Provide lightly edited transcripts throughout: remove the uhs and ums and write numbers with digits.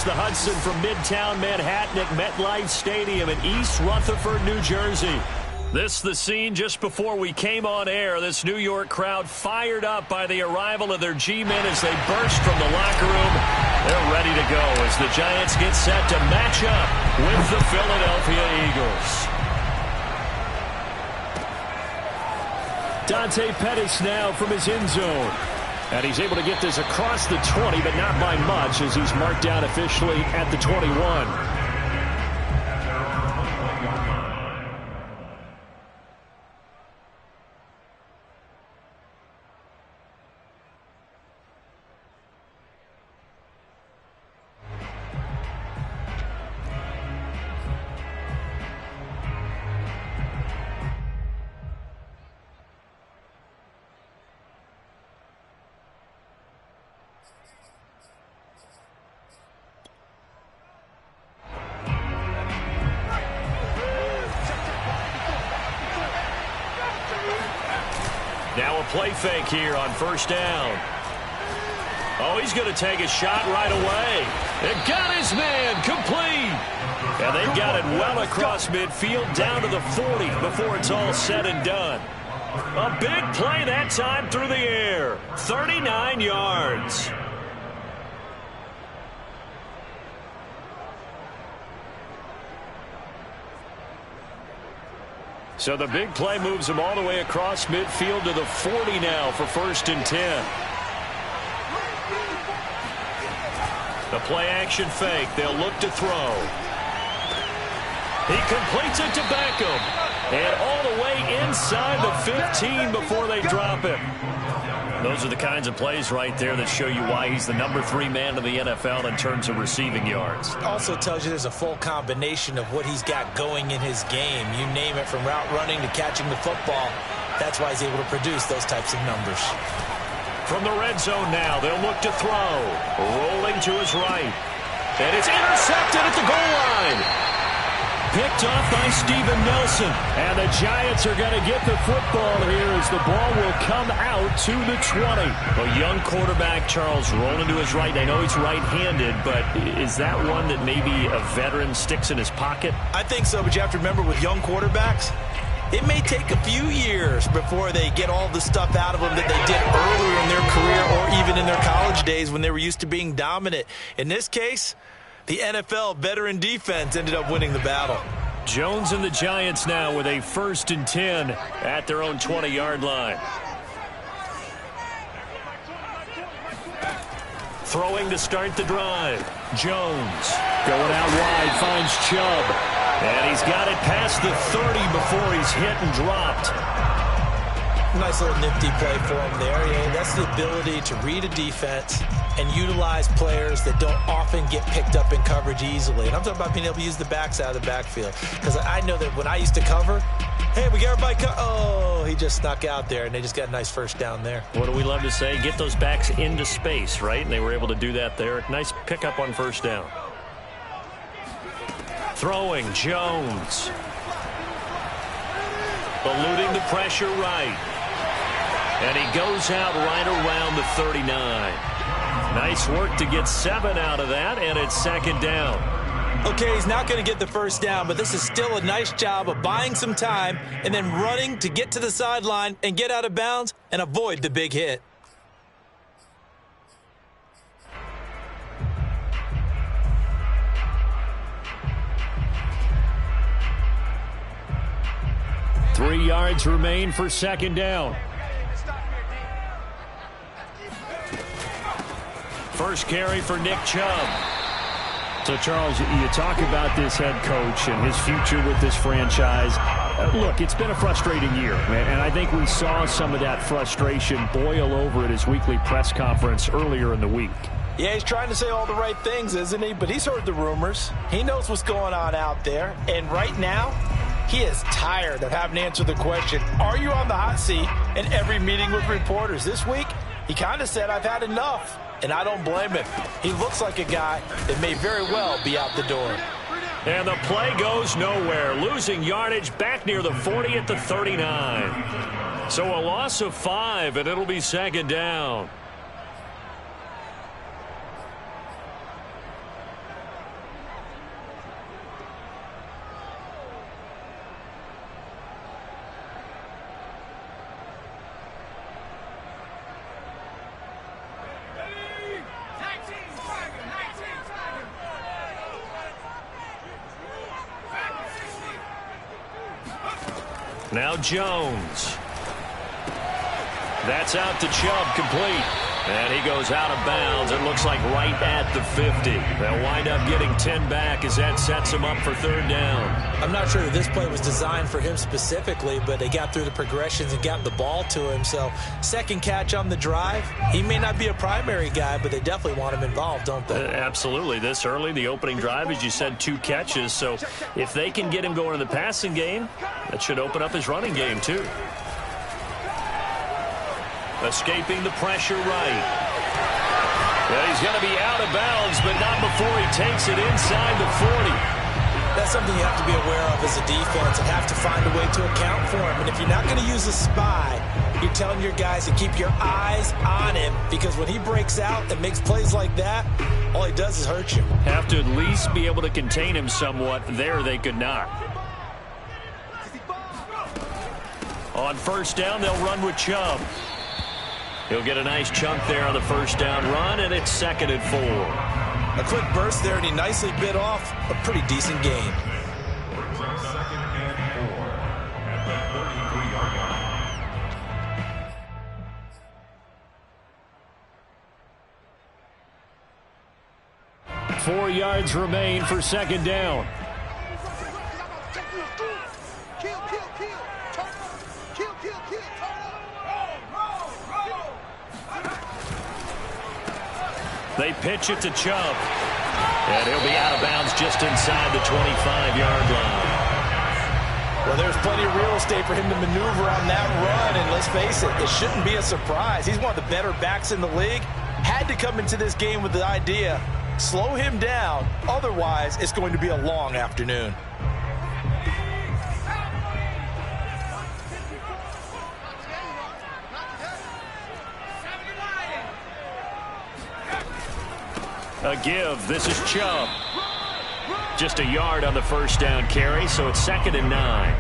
the Hudson from Midtown Manhattan at MetLife Stadium in East Rutherford, New Jersey. This the scene just before we came on air. This New York crowd fired up by the arrival of their G-men as they burst from the locker room. They're ready to go as the Giants get set to match up with the Philadelphia Eagles. Dante Pettis now from his end zone. And he's able to get this across the 20, but not by much as he's marked down officially at the 21. Now a play fake here on first down. Oh, he's going to take a shot right away. It got his man complete. And they've got it well across midfield down to the 40 before it's all said and done. A big play that time through the air. 39 yards. So the big play moves him all the way across midfield to the 40 now for 1st and 10. The play action fake. They'll look to throw. He completes it to Beckham. And all the way inside the 15 before they drop him. Those are the kinds of plays right there that show you why he's the #3 man in the NFL in terms of receiving yards. Also tells you there's a full combination of what he's got going in his game. You name it, from route running to catching the football. That's why he's able to produce those types of numbers. From the red zone now, they'll look to throw. Rolling to his right. And it's intercepted at the goal line. Picked off by Steven Nelson. And the Giants are going to get the football here as the ball will come out to the 20. A young quarterback, Charles, rolling to his right. I know he's right-handed, but is that one that maybe a veteran sticks in his pocket? I think so, but you have to remember with young quarterbacks, it may take a few years before they get all the stuff out of them that they did earlier in their career or even in their college days when they were used to being dominant. In this case, the NFL veteran defense ended up winning the battle. Jones and the Giants now with a 1st and 10 at their own 20-yard line. Throwing to start the drive. Jones going out wide, finds Chubb. And he's got it past the 30 before he's hit and dropped. Nice little nifty play for him there. Yeah, that's the ability to read a defense and utilize players that don't often get picked up in coverage easily. And I'm talking about being able to use the backs out of the backfield. Because I know that when I used to cover, hey, we got everybody oh, he just snuck out there, and they just got a nice first down there. What do we love to say? Get those backs into space, right? And they were able to do that there. Nice pickup on first down. Throwing, Jones. Eluding the pressure right. And he goes out right around the 39. Nice work to get 7 out of that, and it's 2nd down. Okay, he's not going to get the first down, but this is still a nice job of buying some time and then running to get to the sideline and get out of bounds and avoid the big hit. Three yards remain for 2nd down. First carry for Nick Chubb. So, Charles, you talk about this head coach and his future with this franchise. Look, it's been a frustrating year, and I think we saw some of that frustration boil over at his weekly press conference earlier in the week. Yeah, he's trying to say all the right things, isn't he? But he's heard the rumors. He knows what's going on out there. And right now, he is tired of having to answer the question, are you on the hot seat, in every meeting with reporters. This week, he kind of said, I've had enough. And I don't blame him. He looks like a guy that may very well be out the door. And the play goes nowhere. Losing yardage back near the 40 at the 39. So a loss of 5, and it'll be 2nd down. Now Jones. That's out to Chubb, complete. And he goes out of bounds. It looks like right at the 50. They'll wind up getting 10 back as that sets him up for third down. I'm not sure that this play was designed for him specifically, but they got through the progressions and got the ball to him. So second catch on the drive. He may not be a primary guy, but they definitely want him involved, don't they? Absolutely. This early, the opening drive, as you said, 2 catches. So if they can get him going in the passing game, that should open up his running game too. Escaping the pressure right. Yeah, he's going to be out of bounds, but not before he takes it inside the 40. That's something you have to be aware of as a defense and have to find a way to account for him. And if you're not going to use a spy, you're telling your guys to keep your eyes on him, because when he breaks out and makes plays like that, all he does is hurt you. Have to at least be able to contain him somewhat. There they could not. On first down, they'll run with Chubb. He'll get a nice chunk there on the first down run, and it's 2nd and 4. A quick burst there, and he nicely bit off a pretty decent gain. Second and 4 at the 33-yard line. 4 yards remain for second down. They pitch it to Chubb. And he'll be out of bounds just inside the 25-yard line. Well, there's plenty of real estate for him to maneuver on that run. And let's face it, it shouldn't be a surprise. He's one of the better backs in the league. Had to come into this game with the idea, slow him down. Otherwise, it's going to be a long afternoon. A give. This is Chubb. Just a yard on the first down carry, so it's 2nd and 9.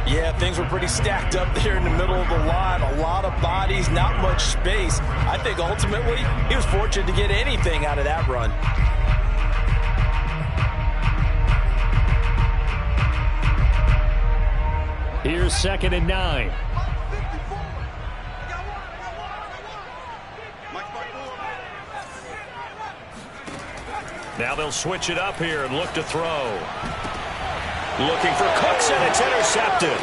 Yeah, things were pretty stacked up there in the middle of the line. A lot of bodies, not much space. I think ultimately he was fortunate to get anything out of that run. Here's 2nd and 9. Now they'll switch it up here and look to throw. Looking for Cooks, and it's intercepted.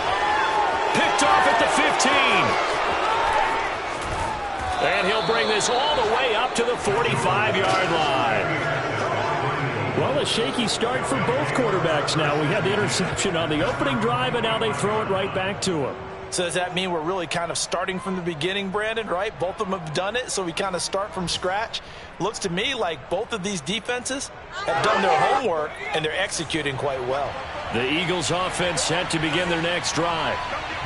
Picked off at the 15. And he'll bring this all the way up to the 45-yard line. Well, a shaky start for both quarterbacks now. We had the interception on the opening drive, and now they throw it right back to him. So does that mean we're really kind of starting from the beginning, Brandon, right? Both of them have done it, so we kind of start from scratch. Looks to me like both of these defenses have done their homework, and they're executing quite well. The Eagles offense set to begin their next drive.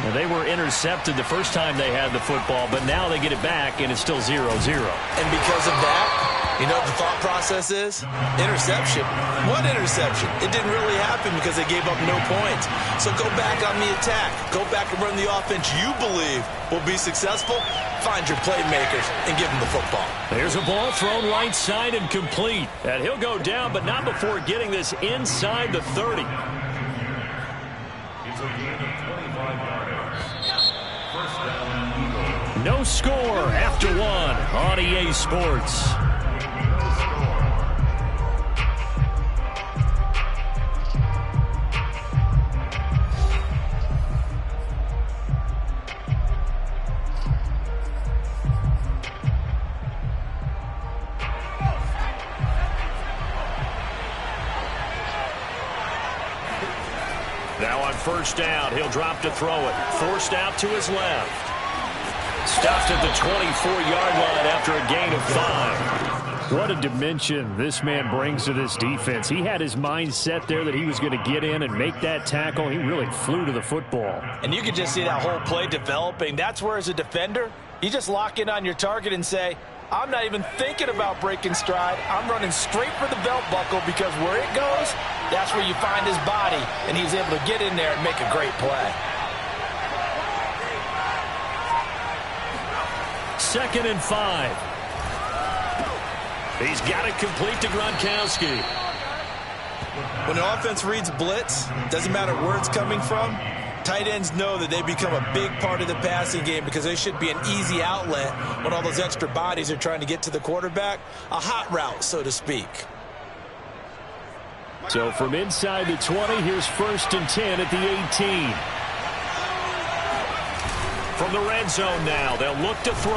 Now, they were intercepted the first time they had the football, but now they get it back, and it's still 0-0. And because of that, you know what the thought process is? Interception. What interception? It didn't really happen because they gave up no points. So go back on the attack. Go back and run the offense you believe will be successful. Find your playmakers and give them the football. There's a ball thrown right side and complete. And he'll go down, but not before getting this inside the 30. It's a gain of 25 yards. First down, Eagles. No score after 1 on EA Sports. Now on first down, he'll drop to throw it. Forced out to his left. Stopped at the 24-yard line after a gain of 5. What a dimension this man brings to this defense. He had his mind set there that he was going to get in and make that tackle. He really flew to the football. And you can just see that whole play developing. That's where, as a defender, you just lock in on your target and say, I'm not even thinking about breaking stride. I'm running straight for the belt buckle, because where it goes, that's where you find his body, and he's able to get in there and make a great play. 2nd and 5. He's got it complete to Gronkowski. When the offense reads blitz, doesn't matter where it's coming from, Tight ends know that they become a big part of the passing game because they should be an easy outlet when all those extra bodies are trying to get to the quarterback. A hot route, so to speak. So from inside the 20, here's 1st and 10 at the 18. From the red zone now, they'll look to throw.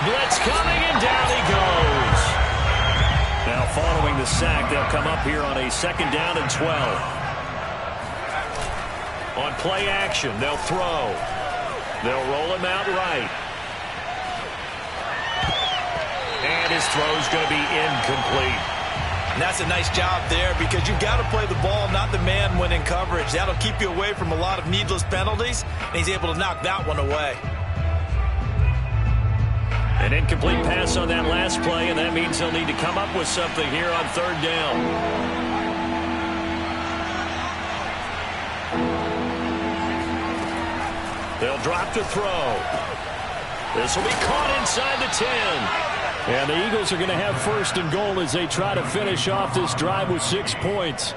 Blitz coming, and down he goes. Now following the sack, they'll come up here on a 2nd down and 12. On play action, they'll throw. They'll roll him out right. And his throw's going to be incomplete. And that's a nice job there because you've got to play the ball, not the man when in coverage. That'll keep you away from a lot of needless penalties, and he's able to knock that one away. An incomplete pass on that last play, and that means they'll need to come up with something here on 3rd down. They'll drop to throw. This will be caught inside the 10. And the Eagles are going to have 1st and goal as they try to finish off this drive with 6 points.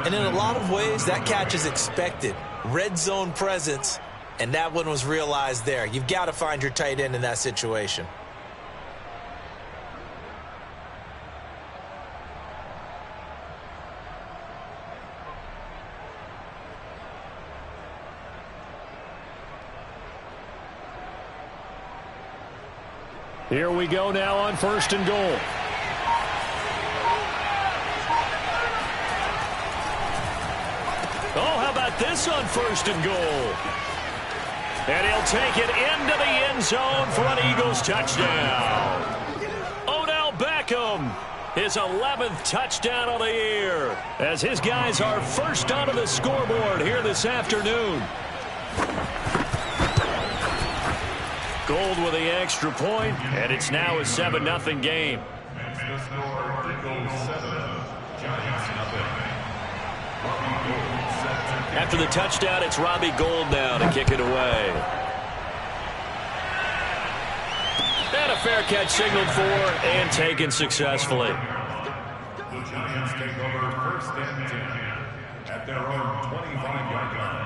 And in a lot of ways, that catch is expected. Red zone presence, and that one was realized there. You've got to find your tight end in that situation. Here we go now on 1st and goal. Oh, how about this on 1st and goal? And he'll take it into the end zone for an Eagles touchdown. Odell Beckham, his 11th touchdown of the year, as his guys are first onto the scoreboard here this afternoon. Gold with the extra point, and it's now a 7-0 game. The score, Eagles 7, Giants 0. After the touchdown, it's Robbie Gould now to kick it away. And a fair catch signaled for and taken successfully. The Giants take over 1st and 10 at their own 25-yard line.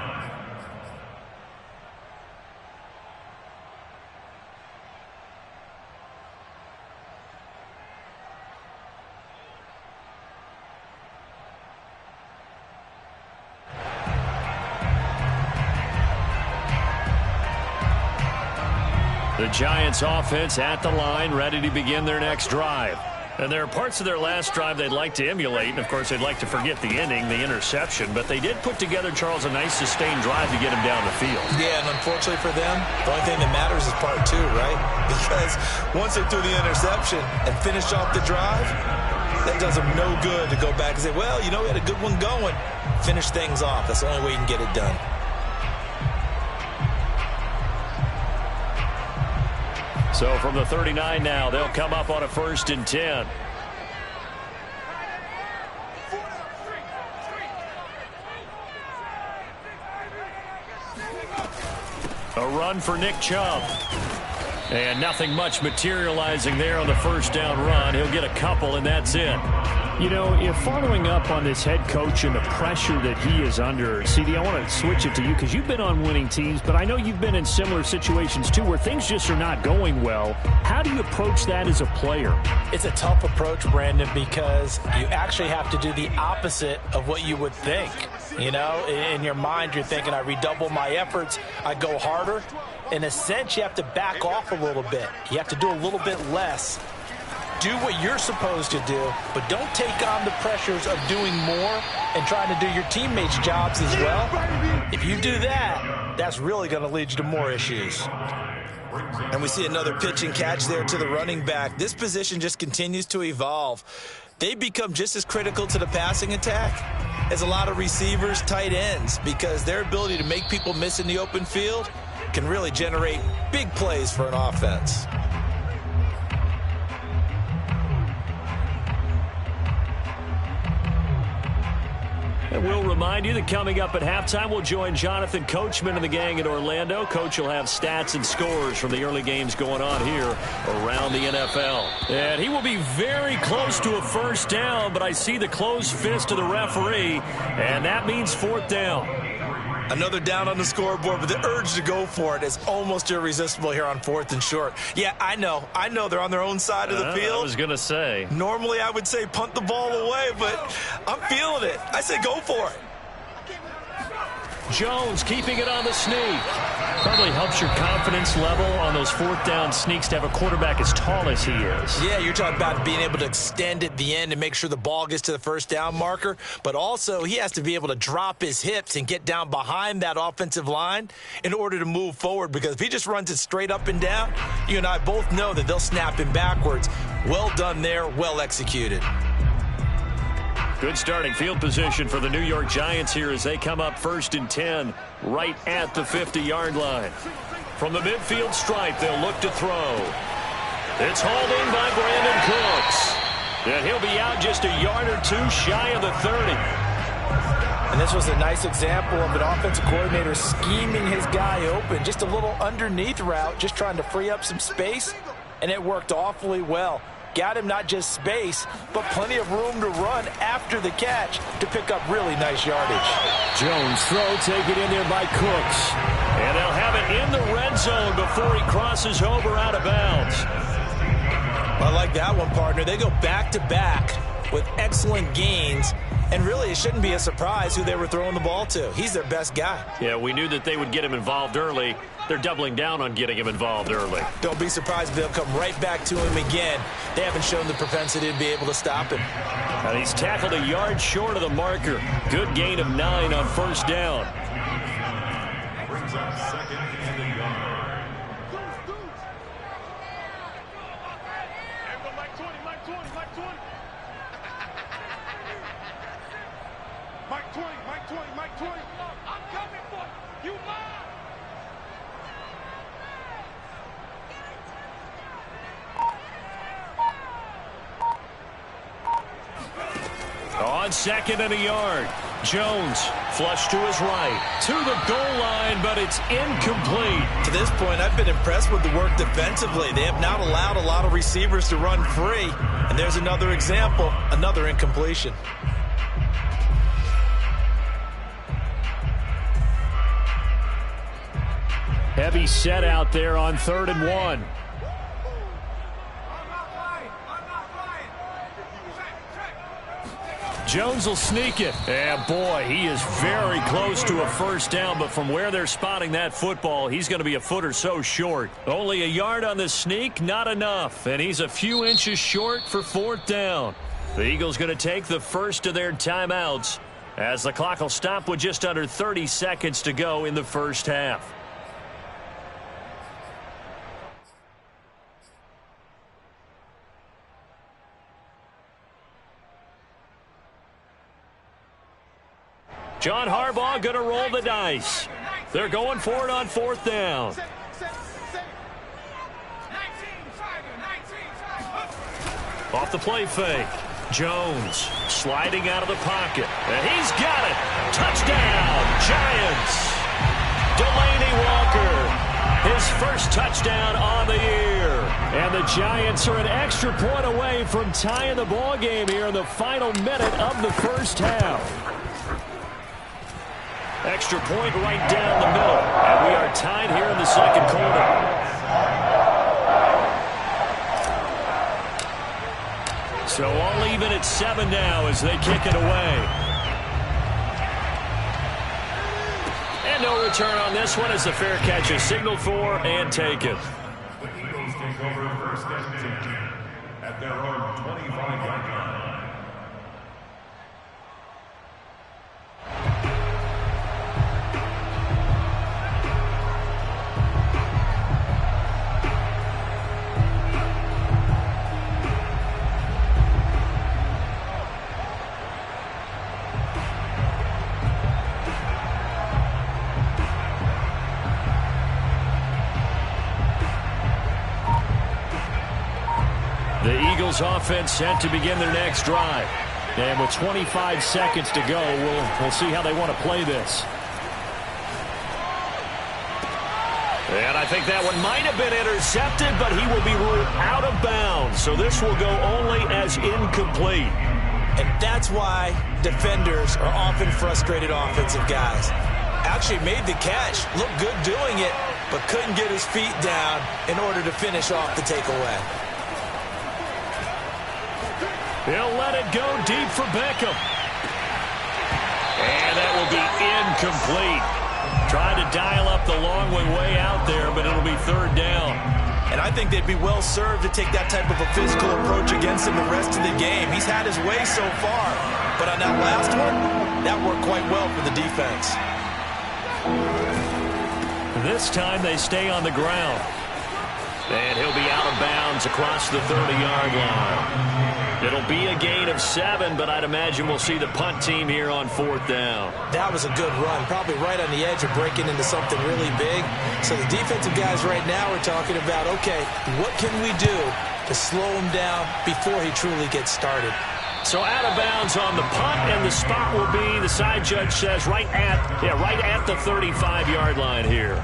The Giants offense at the line, ready to begin their next drive. And there are parts of their last drive they'd like to emulate, and of course they'd like to forget the ending, the interception, but they did put together, Charles, a nice sustained drive to get him down the field. Yeah, and unfortunately for them, the only thing that matters is part 2, right? Because once they threw the interception and finished off the drive, that does them no good to go back and say, well, you know, we had a good one going. Finish things off. That's the only way you can get it done. So from the 39 now, they'll come up on a 1st and 10. A run for Nick Chubb. And nothing much materializing there on the 1st down run. He'll get a couple, and that's it. You know, if following up on this head coach and the pressure that he is under, CD, I want to switch it to you because you've been on winning teams, but I know you've been in similar situations too where things just are not going well. How do you approach that as a player? It's a tough approach, Brandon, because you actually have to do the opposite of what you would think. You know, in your mind, you're thinking, I redouble my efforts, I go harder. In a sense, you have to back off a little bit. You have to do a little bit less. Do what you're supposed to do, but don't take on the pressures of doing more and trying to do your teammates' jobs as well. If you do that, that's really going to lead you to more issues. And we see another pitch and catch there to the running back. This position just continues to evolve. They become just as critical to the passing attack as a lot of receivers, tight ends, because their ability to make people miss in the open field can really generate big plays for an offense. And we'll remind you that coming up at halftime, we'll join Jonathan Coachman and the gang in Orlando. Coach will have stats and scores from the early games going on here around the NFL. And he will be very close to a 1st down, but I see the closed fist of the referee, and that means 4th down. Another down on the scoreboard, but the urge to go for it is almost irresistible here on 4th and short. Yeah, I know they're on their own side of the field. I was going to say. Normally I would say punt the ball away, but I'm feeling it. I say go for it. Jones keeping it on the sneak. Probably helps your confidence level on those 4th down sneaks to have a quarterback as tall as he is. Yeah, you're talking about being able to extend at the end and make sure the ball gets to the 1st down marker. But also, he has to be able to drop his hips and get down behind that offensive line in order to move forward. Because if he just runs it straight up and down, you and I both know that they'll snap him backwards. Well done there, well executed. Good starting field position for the New York Giants here as they come up 1st and 10 right at the 50-yard line. From the midfield stripe, they'll look to throw. It's hauled in by Brandon Cooks. And he'll be out just a yard or two shy of the 30. And this was a nice example of an offensive coordinator scheming his guy open. Just a little underneath route, just trying to free up some space, and it worked awfully well. Got him not just space, but plenty of room to run after the catch to pick up really nice yardage. Jones throw taken in there by Cooks. And they'll have it in the red zone before he crosses over out of bounds. I like that one, partner. They go back-to-back with excellent gains. And really, it shouldn't be a surprise who they were throwing the ball to. He's their best guy. Yeah, we knew that they would get him involved early. They're doubling down on getting him involved early. Don't be surprised if they'll come right back to him again. They haven't shown the propensity to be able to stop him. And he's tackled a yard short of the marker. Good gain of 9 on 1st down. Brings up 2nd and a yard. Mike 20. I'm coming for you. You mine. On 2nd and a yard. Jones flush to his right. To the goal line, but it's incomplete. To this point, I've been impressed with the work defensively. They have not allowed a lot of receivers to run free. And there's another example, another incompletion. Heavy set out there on 3rd and 1. Jones will sneak it. And boy, he is very close to a 1st down, but from where they're spotting that football, he's going to be a foot or so short. Only a yard on the sneak, not enough. And he's a few inches short for 4th down. The Eagles going to take the first of their timeouts as the clock will stop with just under 30 seconds to go in the 1st half. John Harbaugh going to roll the dice. They're going for it on 4th down. Off the play fake. Jones sliding out of the pocket. And he's got it. Touchdown, Giants. Delaney Walker, his first touchdown on the year. And the Giants are an extra point away from tying the ball game here in the final minute of the 1st half. Extra point right down the middle. And we are tied here in the 2nd quarter. So all even at 7 now as they kick it away. And no return on this one as the fair catch is signaled for and taken. The Eagles take over 1st and 10 at their own 25-yard line. The Eagles offense set to begin their next drive. And with 25 seconds to go, we'll see how they want to play this. And I think that one might have been intercepted, but he will be ruled out of bounds. So this will go only as incomplete. And that's why defenders are often frustrated offensive guys. actually made the catch. Looked good doing it, but couldn't get his feet down in order to finish off the takeaway. He'll let it go deep for Beckham. And that will be incomplete. Tried to dial up the long way out there, but it'll be third down. And I think they'd be well served to take that type of a physical approach against him the rest of the game. He's had his way so far, but on that last one, that worked quite well for the defense. This time they stay on the ground. And he'll be out of bounds across the 30-yard line. It'll be a gain of 7, but I'd imagine we'll see the punt team here on fourth down. That was a good run, probably right on the edge of breaking into something really big. So the defensive guys right now are talking about, okay, what can we do to slow him down before he truly gets started? So out of bounds on the punt, and the spot will be, the side judge says, right at the 35-yard line here.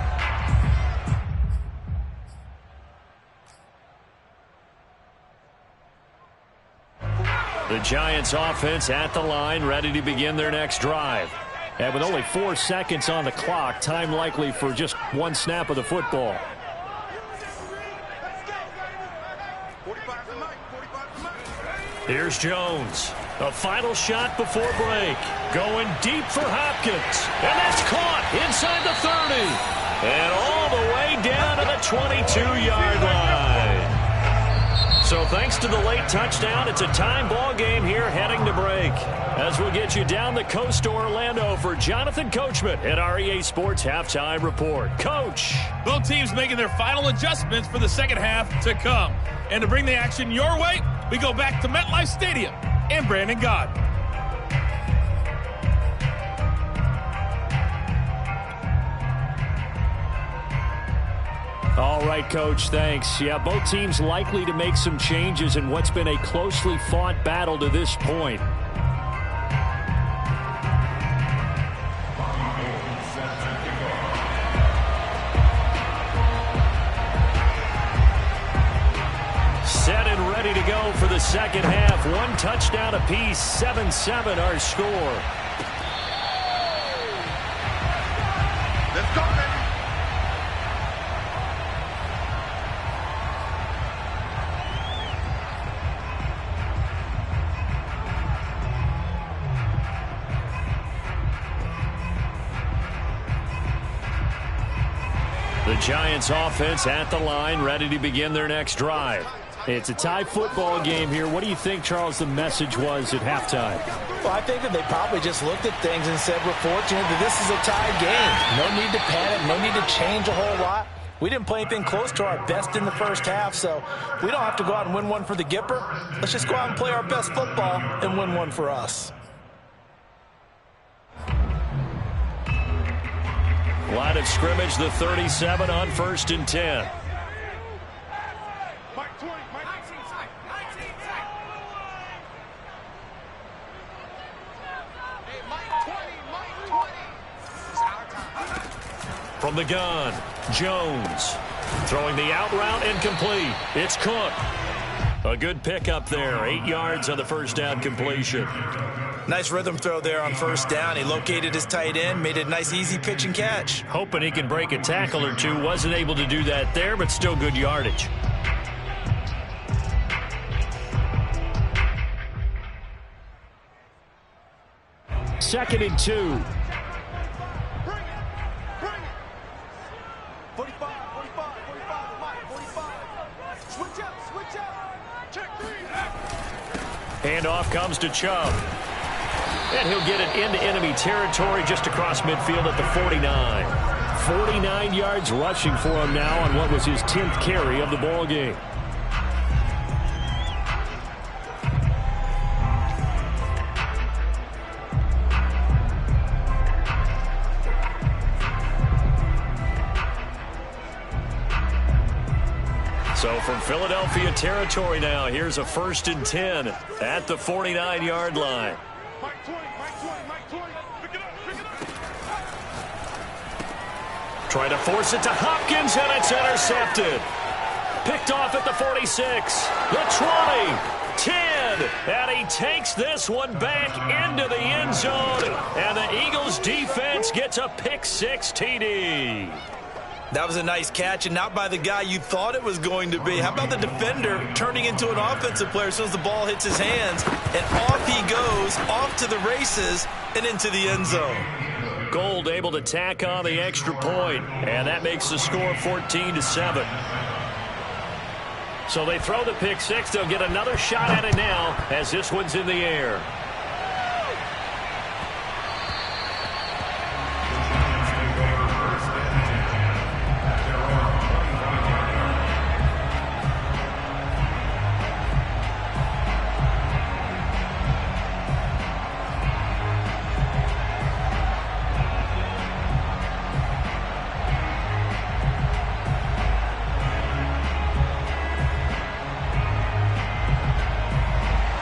The Giants offense at the line, ready to begin their next drive. And with only 4 seconds on the clock, time likely for just one snap of the football. Here's Jones. A final shot before break. Going deep for Hopkins. And that's caught inside the 30. And all the way down to the 22-yard line. So thanks to the late touchdown, it's a time ball game here heading to break. As we'll get you down the coast to Orlando for Jonathan Coachman at our EA Sports Halftime Report. Coach. Both teams making their final adjustments for the second half to come. And to bring the action your way, we go back to MetLife Stadium and Brandon Gott. All right, Coach, thanks. Yeah, both teams likely to make some changes in what's been a closely fought battle to this point. Set and ready to go for the second half. One touchdown apiece, 7-7 our score. Let's go, baby. The Giants offense at the line, ready to begin their next drive. It's a tie football game here. What do you think, Charles, the message was at halftime? Well, I think that they probably just looked at things and said, we're fortunate that this is a tied game. No need to panic, no need to change a whole lot. We didn't play anything close to our best in the first half, so we don't have to go out and win one for the Gipper. Let's just go out and play our best football and win one for us. Line of scrimmage, the 37 on 1st and 10. From the gun, Jones throwing the out route incomplete. It's Cook. A good pickup there, 8 yards on the first down completion. Nice rhythm throw there on first down. He located his tight end, made it a nice easy pitch and catch. Hoping he can break a tackle or two. Wasn't able to do that there, but still good yardage. Second and 2. Bring it. 45, 45, 45. Switch out. Check 3. Handoff comes to Chubb. And he'll get it into enemy territory just across midfield at the 49. 49 yards rushing for him now on what was his 10th carry of the ball game. So from Philadelphia territory now, here's a 1st and 10 at the 49-yard line. Mike 20. Pick it up. Trying to force it to Hopkins, and it's intercepted. Picked off at the 46, the 20, 10, and he takes this one back into the end zone, and the Eagles defense gets a pick-6 TD. That was a nice catch, and not by the guy you thought it was going to be. How about the defender turning into an offensive player as soon as the ball hits his hands, and off he goes, off to the races, and into the end zone. Gold able to tack on the extra point, and that makes the score 14-7. So they throw the pick-6. They'll get another shot at it now as this one's in the air.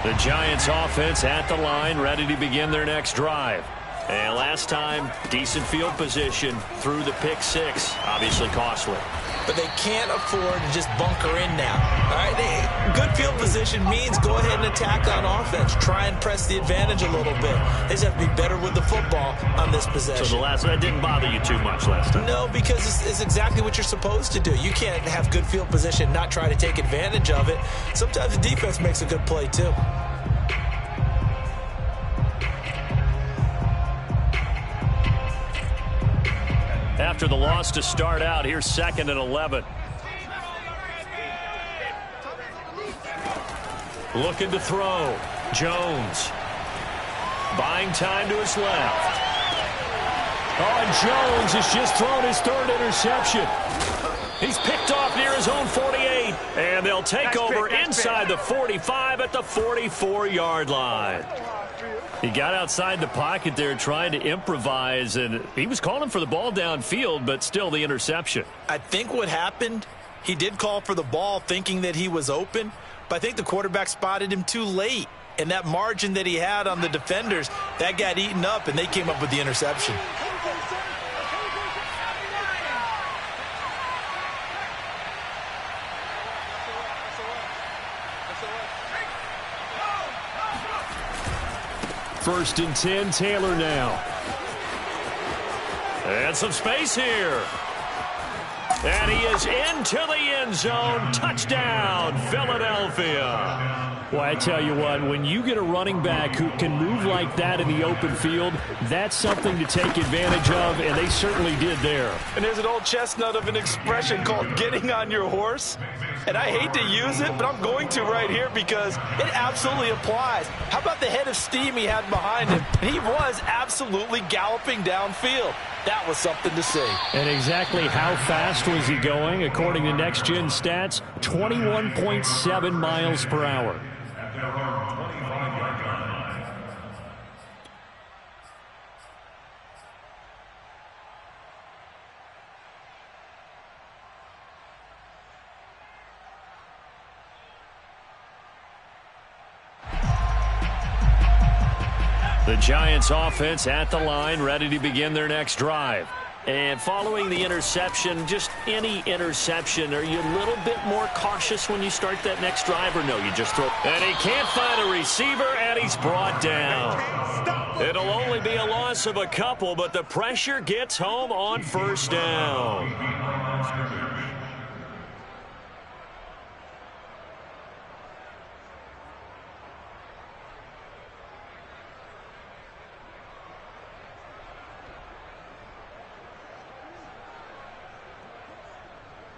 The Giants offense at the line, ready to begin their next drive. And last time, decent field position through the pick-6, obviously costly. But they can't afford to just bunker in now. All right, good field position means go ahead and attack on offense. Try and press the advantage a little bit. They just have to be better with the football on this possession. So that didn't bother you too much last time? No, because it's exactly what you're supposed to do. You can't have good field position and not try to take advantage of it. Sometimes the defense makes a good play, too. After the loss to start out, here's 2nd and 11. Looking to throw. Jones. Buying time to his left. Oh, and Jones has just thrown his 3rd interception. He's picked off near his own 48. And they'll take over inside the 45 at the 44-yard line. He got outside the pocket there trying to improvise, and he was calling for the ball downfield, but still the interception. I think what happened, he did call for the ball thinking that he was open, but I think the quarterback spotted him too late. And that margin that he had on the defenders, that got eaten up, and they came up with the interception. First and 10, Taylor now. And some space here. And he is into the end zone. Touchdown, Philadelphia. Well, I tell you what, when you get a running back who can move like that in the open field, that's something to take advantage of, and they certainly did there. And there's an old chestnut of an expression called getting on your horse. And I hate to use it, but I'm going to right here because it absolutely applies. How about the head of steam he had behind him? He was absolutely galloping downfield. That was something to see. And exactly how fast was he going? According to Next Gen Stats, 21.7 miles per hour. The Giants offense at the line, ready to begin their next drive. And following the interception, just any interception, are you a little bit more cautious when you start that next drive, or no, you just throw? And he can't find a receiver, and he's brought down. It'll only be a loss of a couple, but the pressure gets home on 1st down.